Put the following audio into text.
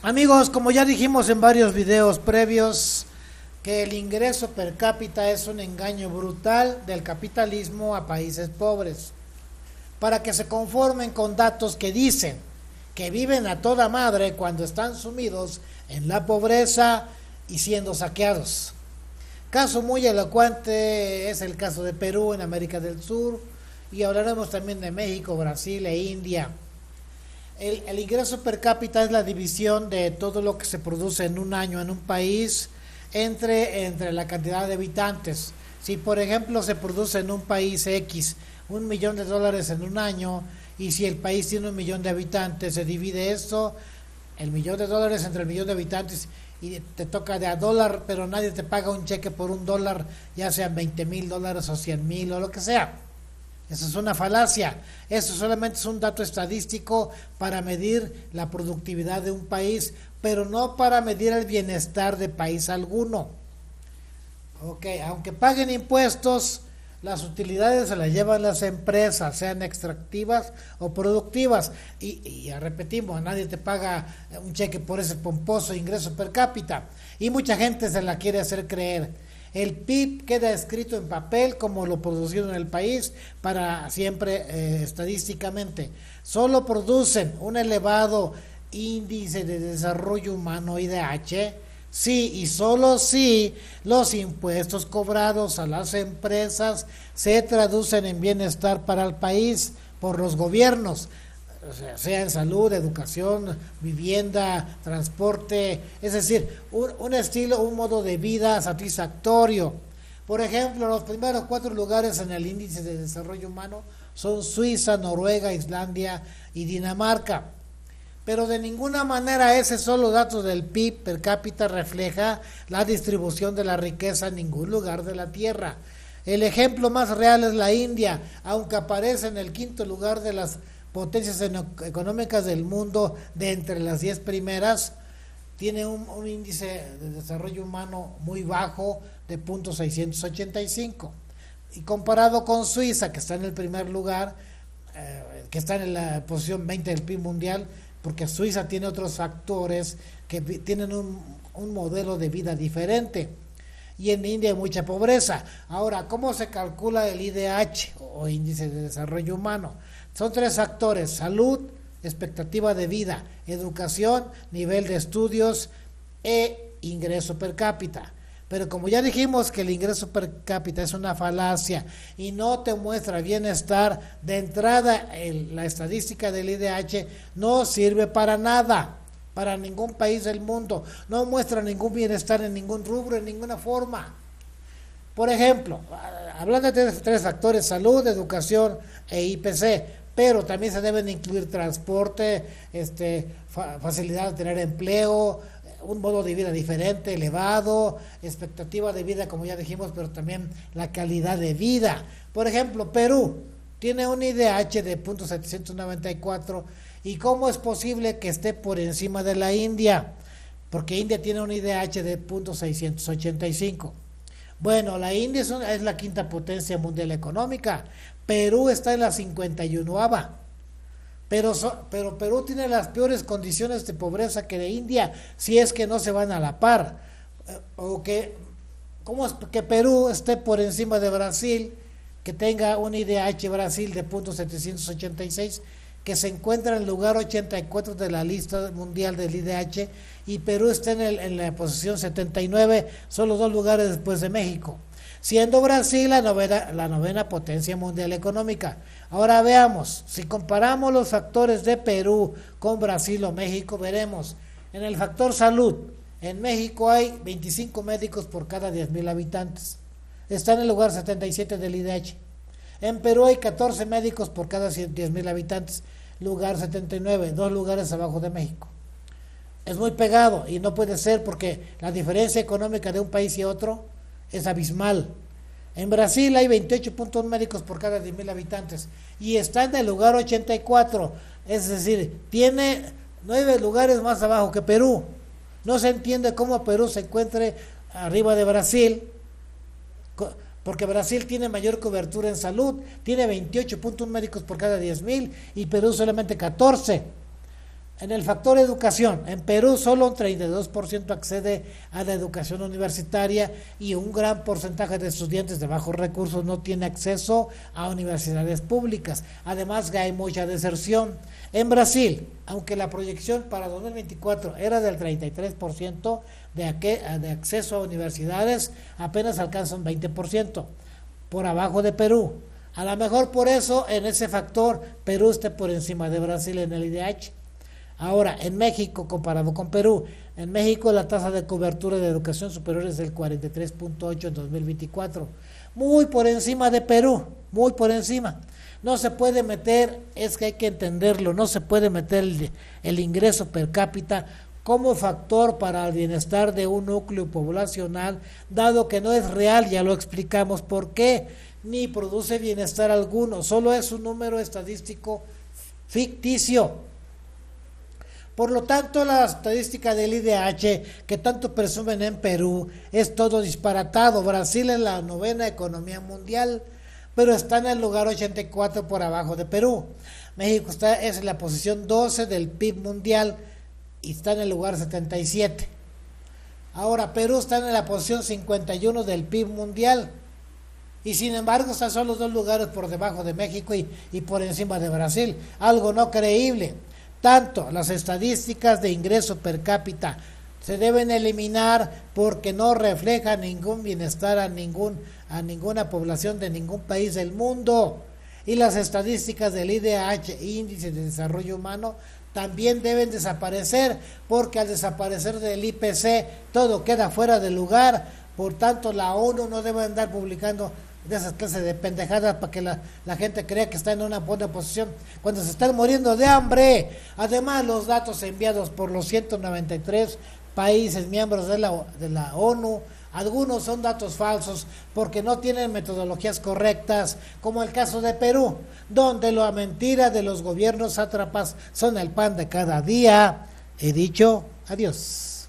Amigos, como ya dijimos en varios videos previos, que el ingreso per cápita es un engaño brutal del capitalismo a países pobres, para que se conformen con datos que dicen que viven a toda madre cuando están sumidos en la pobreza y siendo saqueados. Caso muy elocuente es el caso de Perú en América del Sur, y hablaremos también de México, Brasil e India. El ingreso per cápita es la división de todo lo que se produce en un año en un país entre la cantidad de habitantes. Si por ejemplo se produce en un país X $1.000.000 en un año, y si el país tiene 1 millón de habitantes, se divide esto, el $1.000.000 entre el millón de habitantes, y te toca de a dólar, pero nadie te paga un cheque por $1, ya sean $20.000 o 100.000 o lo que sea. Eso es una falacia. Eso solamente es un dato estadístico para medir la productividad de un país, pero no para medir el bienestar de país alguno. Ok, aunque paguen impuestos, las utilidades se las llevan las empresas, sean extractivas o productivas. Y ya repetimos, nadie te paga un cheque por ese pomposo ingreso per cápita. Y mucha gente se la quiere hacer creer. El PIB queda escrito en papel como lo producido en el país para siempre estadísticamente. Solo producen un elevado índice de desarrollo humano IDH, sí y solo si los impuestos cobrados a las empresas se traducen en bienestar para el país por los gobiernos, o sea en salud, educación, vivienda, transporte, es decir, un estilo, un modo de vida satisfactorio. Por ejemplo, los primeros 4 lugares en el índice de desarrollo humano son Suiza, Noruega, Islandia y Dinamarca. Pero de ninguna manera ese solo dato del PIB per cápita refleja la distribución de la riqueza en ningún lugar de la Tierra. El ejemplo más real es la India, aunque aparece en el 5.º lugar de las potencias económicas del mundo, de entre las 10 primeras, tiene un índice de desarrollo humano muy bajo de 0.685. Y comparado con Suiza, que está en el primer lugar, que está en la posición 20 del PIB mundial, porque Suiza tiene otros factores que tienen un modelo de vida diferente. Y en India hay mucha pobreza. Ahora, ¿cómo se calcula el IDH o índice de desarrollo humano? Son 3 factores: salud, expectativa de vida, educación, nivel de estudios e ingreso per cápita. Pero como ya dijimos que el ingreso per cápita es una falacia y no te muestra bienestar, de entrada la estadística del IDH no sirve para nada, para ningún país del mundo. No muestra ningún bienestar en ningún rubro, en ninguna forma. Por ejemplo, hablando de 3 factores: salud, educación e IPC, pero también se deben incluir transporte, facilidad de tener empleo, un modo de vida diferente, elevado, expectativa de vida, como ya dijimos, pero también la calidad de vida. Por ejemplo, Perú tiene un IDH de 0.794, y ¿cómo es posible que esté por encima de la India? Porque India tiene un IDH de 0.685. Bueno, la India es la 5.ª potencia mundial económica. Perú está en la 51ª. Pero Perú tiene las peores condiciones de pobreza que de India, si es que no se van a la par. ¿Cómo es que Perú esté por encima de Brasil, que tenga un IDH Brasil de 0.786, que se encuentra en el lugar 84 de la lista mundial del IDH, y Perú está en la posición 79, solo 2 lugares después de México, siendo Brasil la novena potencia mundial económica? Ahora veamos, si comparamos los factores de Perú con Brasil o México, veremos. En el factor salud, en México hay 25 médicos por cada 10.000 habitantes, está en el lugar 77 del IDH. En Perú hay 14 médicos por cada 10.000 habitantes, lugar 79, 2 lugares abajo de México. Es muy pegado y no puede ser, porque la diferencia económica de un país y otro es abismal. En Brasil hay 28.1 médicos por cada 10.000 habitantes y está en el lugar 84, es decir, tiene 9 lugares más abajo que Perú. No se entiende cómo Perú se encuentre arriba de Brasil, porque Brasil tiene mayor cobertura en salud, tiene 28.1 médicos por cada 10.000 y Perú solamente 14. En el factor educación, en Perú solo un 32% accede a la educación universitaria y un gran porcentaje de estudiantes de bajos recursos no tiene acceso a universidades públicas. Además que hay mucha deserción. En Brasil, aunque la proyección para 2024 era del 33% de acceso a universidades, apenas alcanza un 20%, por abajo de Perú. A lo mejor por eso en ese factor Perú esté por encima de Brasil en el IDH. Ahora, en México, comparado con Perú, en México la tasa de cobertura de educación superior es del 43.8 en 2024, muy por encima de Perú, muy por encima. No se puede meter, es que hay que entenderlo, no se puede meter el ingreso per cápita como factor para el bienestar de un núcleo poblacional, dado que no es real, ya lo explicamos por qué, ni produce bienestar alguno, solo es un número estadístico ficticio. Por lo tanto, la estadística del IDH, que tanto presumen en Perú, es todo disparatado. Brasil es la 9ª economía mundial, pero está en el lugar 84 por abajo de Perú. México es en la posición 12 del PIB mundial y está en el lugar 77. Ahora, Perú está en la posición 51 del PIB mundial. Y sin embargo, están solo 2 lugares por debajo de México y por encima de Brasil. Algo no creíble. Tanto las estadísticas de ingreso per cápita se deben eliminar porque no reflejan ningún bienestar a ninguna población de ningún país del mundo. Y las estadísticas del IDH, Índice de Desarrollo Humano, también deben desaparecer porque al desaparecer del IPC todo queda fuera de lugar. Por tanto, la ONU no debe andar publicando de esas clases de pendejadas para que la gente crea que está en una buena posición cuando se están muriendo de hambre. Además, los datos enviados por los 193 países miembros de la ONU, algunos son datos falsos porque no tienen metodologías correctas, como el caso de Perú, donde la mentira de los gobiernos sátrapas son el pan de cada día. He dicho, adiós.